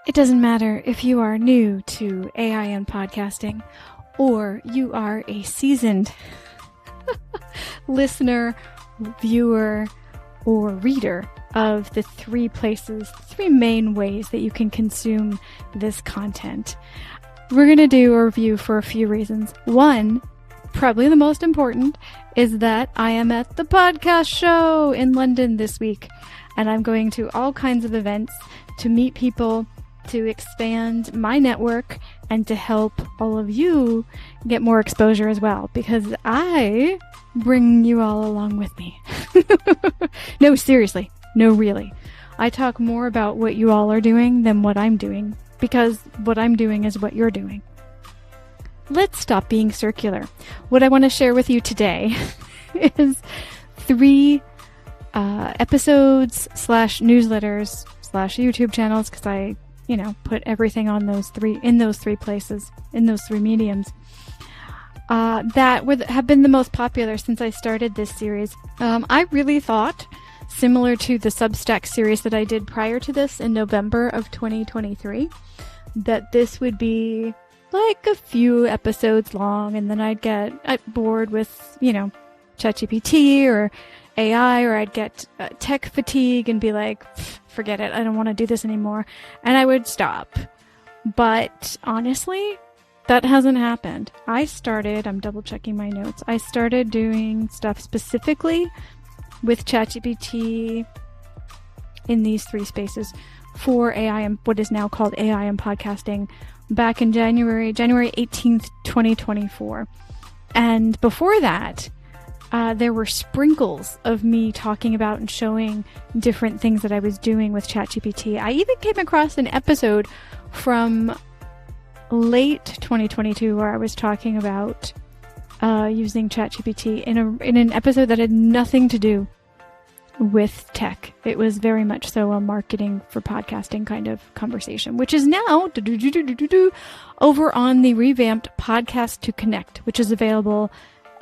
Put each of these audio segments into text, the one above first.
It doesn't matter if you are new to AI and podcasting or you are a seasoned listener, viewer, or reader of the three main ways that you can consume this content. We're going to do a review for a few reasons. One, probably the most important, is that I am at the podcast show in London this week, and I'm going to all kinds of events to meet people, to expand my network, and to help all of you get more exposure as well, because I bring you all along with me. No, seriously. No, really. I talk more about what you all are doing than what I'm doing, because what I'm doing is what you're doing. Let's stop being circular. What I want to share with you today is 3 episodes / newsletters / YouTube channels, because I put everything on those 3 places, in those 3 mediums, that have been the most popular since I started this series. I really thought, similar to the Substack series that I did prior to this in November of 2023, that this would be like a few episodes long, and then I'd get bored with, ChatGPT or AI, or I'd get tech fatigue and be like, forget it, I don't want to do this anymore, and I would stop. But honestly, that hasn't happened. I'm double checking my notes, I started doing stuff specifically with ChatGPT in these 3 spaces for AI and what is now called AI and podcasting back in January 18th, 2024. And before that, there were sprinkles of me talking about and showing different things that I was doing with ChatGPT. I even came across an episode from late 2022 where I was talking about using ChatGPT in an episode that had nothing to do with tech. It was very much so a marketing for podcasting kind of conversation, which is now over on the revamped Podcast to Connect, which is available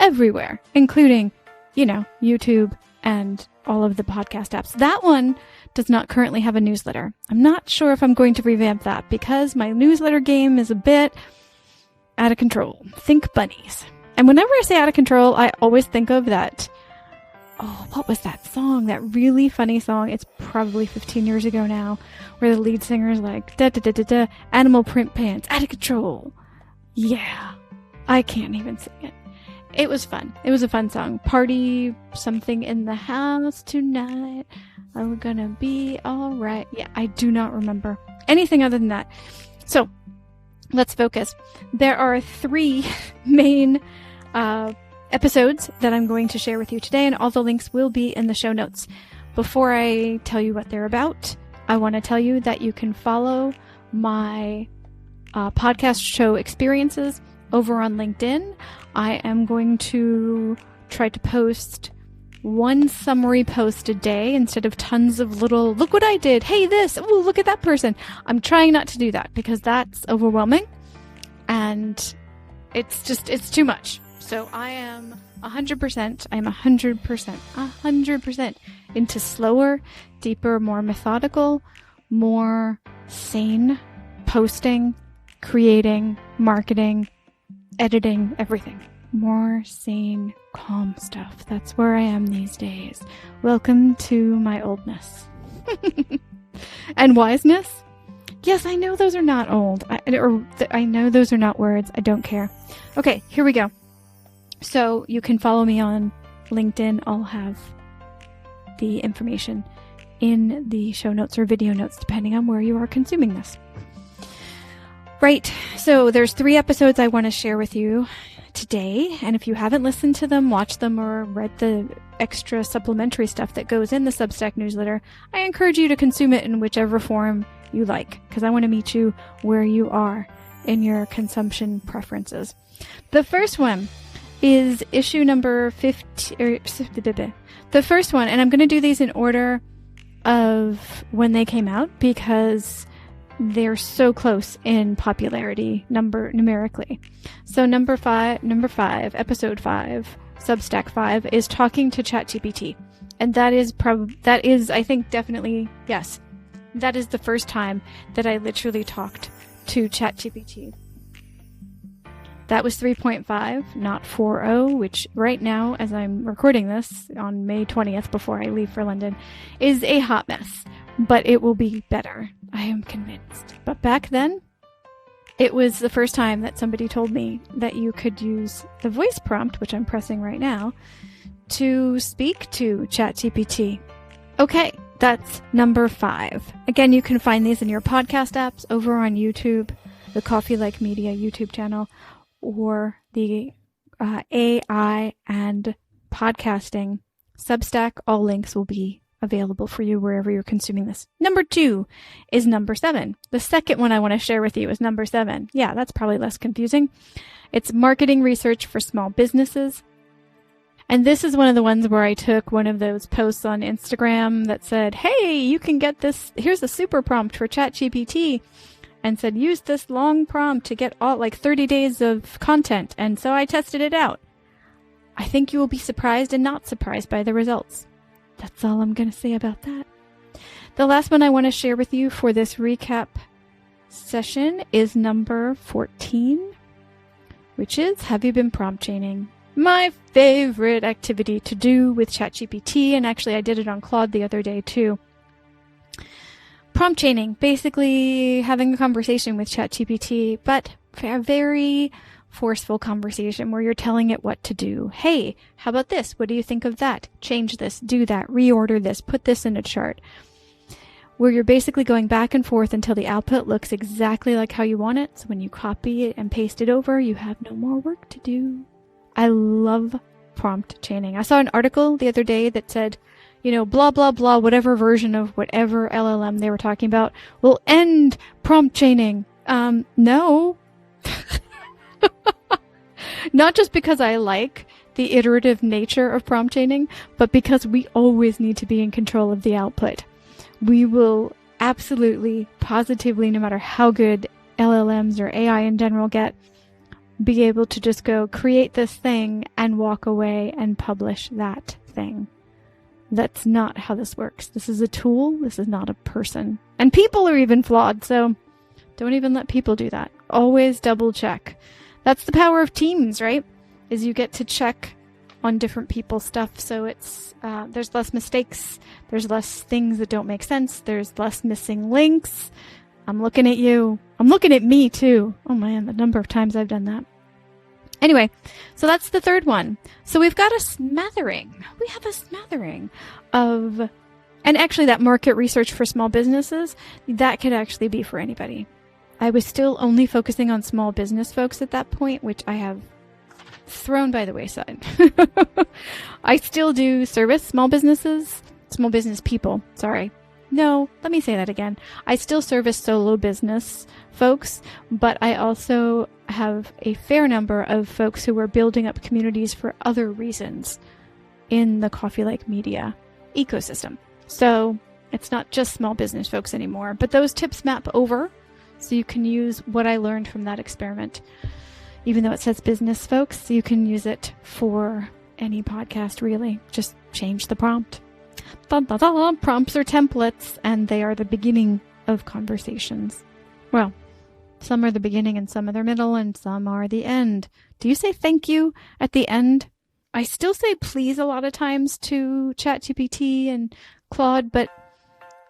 everywhere, including, YouTube and all of the podcast apps. That one does not currently have a newsletter. I'm not sure if I'm going to revamp that because my newsletter game is a bit out of control. Think bunnies. And whenever I say out of control, I always think of that, what was that song? That really funny song. It's probably 15 years ago now, where the lead singer is like, da-da-da-da-da, animal print pants, out of control. Yeah, I can't even sing it. It was fun. It was a fun song. Party something in the house tonight. Are we gonna be alright? Yeah, I do not remember anything other than that. So, let's focus. There are 3 main episodes that I'm going to share with you today, and all the links will be in the show notes. Before I tell you what they're about, I want to tell you that you can follow my podcast show experiences over on LinkedIn. I am going to try to post 1 summary post a day instead of tons of little, look what I did, hey this, oh look at that person. I'm trying not to do that because that's overwhelming and it's too much. So I am 100% into slower, deeper, more methodical, more sane posting, creating, marketing, editing, everything. More sane, calm stuff. That's where I am these days. Welcome to my oldness. And wiseness? Yes, I know those are not old. I know those are not words. I don't care. Okay, here we go. So you can follow me on LinkedIn. I'll have the information in the show notes or video notes, depending on where you are consuming this. Right, so there's 3 episodes I want to share with you today, and if you haven't listened to them, watched them, or read the extra supplementary stuff that goes in the Substack newsletter, I encourage you to consume it in whichever form you like, because I want to meet you where you are in your consumption preferences. The first one is issue number 50, the first one, and I'm going to do these in order of when they came out, because they're so close in popularity numerically. So number 5, episode 5, Substack 5 is talking to ChatGPT. And that is I think definitely, yes, That is the first time that I literally talked to ChatGPT. That was 3.5, not 4.0, which right now, as I'm recording this on May 20th before I leave for London, is a hot mess. But it will be better. I am convinced. But back then, it was the first time that somebody told me that you could use the voice prompt, which I'm pressing right now, to speak to ChatGPT. Okay, that's number 5. Again, you can find these in your podcast apps over on YouTube, the Coffee Like Media YouTube channel, or the AI and podcasting Substack. All links will be available for you wherever you're consuming this. Number 2 is number 7. The second one I want to share with you is number 7. Yeah, that's probably less confusing. It's marketing research for small businesses. And this is one of the ones where I took one of those posts on Instagram that said, hey, you can get this, here's a super prompt for ChatGPT, and said, use this long prompt to get all 30 days of content. And so I tested it out. I think you will be surprised and not surprised by the results. That's all I'm going to say about that. The last one I want to share with you for this recap session is number 14, which is, have you been prompt chaining? My favorite activity to do with ChatGPT, and actually I did it on Claude the other day too. Prompt chaining, basically having a conversation with ChatGPT, but a very forceful conversation where you're telling it what to do. Hey, how about this? What do you think of that? Change this, do that, reorder this, put this in a chart. Where you're basically going back and forth until the output looks exactly like how you want it. So when you copy it and paste it over, you have no more work to do. I love prompt chaining. I saw an article the other day that said, blah, blah, blah, whatever version of whatever LLM they were talking about will end prompt chaining. No. Not just because I like the iterative nature of prompt chaining, but because we always need to be in control of the output. We will absolutely, positively, no matter how good LLMs or AI in general get, be able to just go create this thing and walk away and publish that thing. That's not how this works. This is a tool. This is not a person. And people are even flawed, so don't even let people do that. Always double check. That's the power of teams, right? Is you get to check on different people's stuff, so it's there's less mistakes, there's less things that don't make sense, there's less missing links. I'm looking at you. I'm looking at me too. Oh man, the number of times I've done that. Anyway, so that's the third one. So we've got a smattering. We have a smattering of, and actually that market research for small businesses, that could actually be for anybody. I was still only focusing on small business folks at that point, which I have thrown by the wayside. I still do service small businesses, small business people, sorry. No, let me say that again. I still service solo business folks, but I also have a fair number of folks who are building up communities for other reasons in the Coffee Like Media ecosystem. So it's not just small business folks anymore, but those tips map over, so you can use what I learned from that experiment. Even though it says business folks, you can use it for any podcast, really. Just change the prompt. Prompts are templates, and they are the beginning of conversations. Well, some are the beginning, and some are the middle, and some are the end. Do you say thank you at the end? I still say please a lot of times to ChatGPT and Claude, but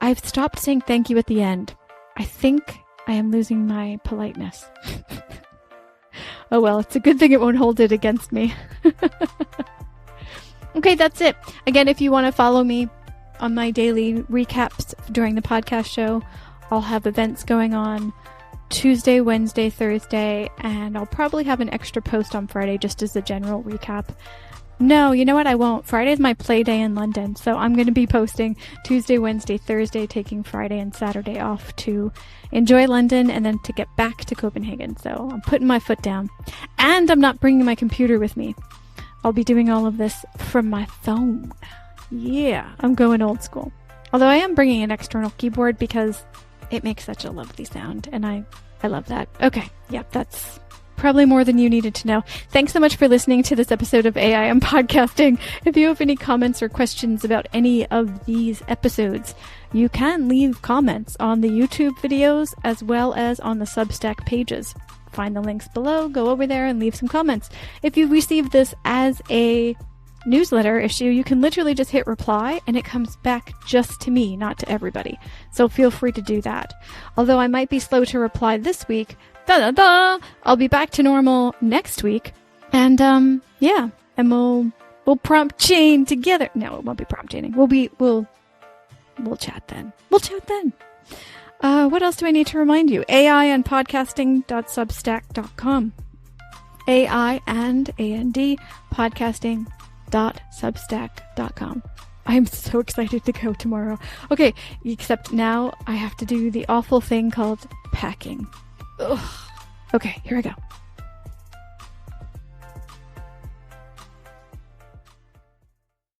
I've stopped saying thank you at the end. I think I am losing my politeness. Oh well, it's a good thing it won't hold it against me. Okay, that's it. Again, if you want to follow me on my daily recaps during the podcast show, I'll have events going on Tuesday, Wednesday, Thursday, and I'll probably have an extra post on Friday just as a general recap. No, you know what? I won't. Friday's my play day in London, so I'm going to be posting Tuesday, Wednesday, Thursday, taking Friday and Saturday off to enjoy London and then to get back to Copenhagen. So I'm putting my foot down. And I'm not bringing my computer with me. I'll be doing all of this from my phone. Yeah, I'm going old school. Although I am bringing an external keyboard because it makes such a lovely sound, and I love that. Okay, yeah, that's Probably more than you needed to know. Thanks so much for listening to this episode of AI and Podcasting. If you have any comments or questions about any of these episodes, you can leave comments on the YouTube videos as well as on the Substack pages. Find the links below, go over there and leave some comments. If you receive this as a newsletter issue, you can literally just hit reply and it comes back just to me, not to everybody. So feel free to do that. Although I might be slow to reply this week, I'll be back to normal next week. And and we'll prompt chain together. No, it won't be prompt chaining. We'll chat then. What else do I need to remind you? aiandpodcasting.substack.com. AI and podcasting.substack.com. I'm so excited to go tomorrow. Okay, except now I have to do the awful thing called packing. Ugh. Okay, here I go.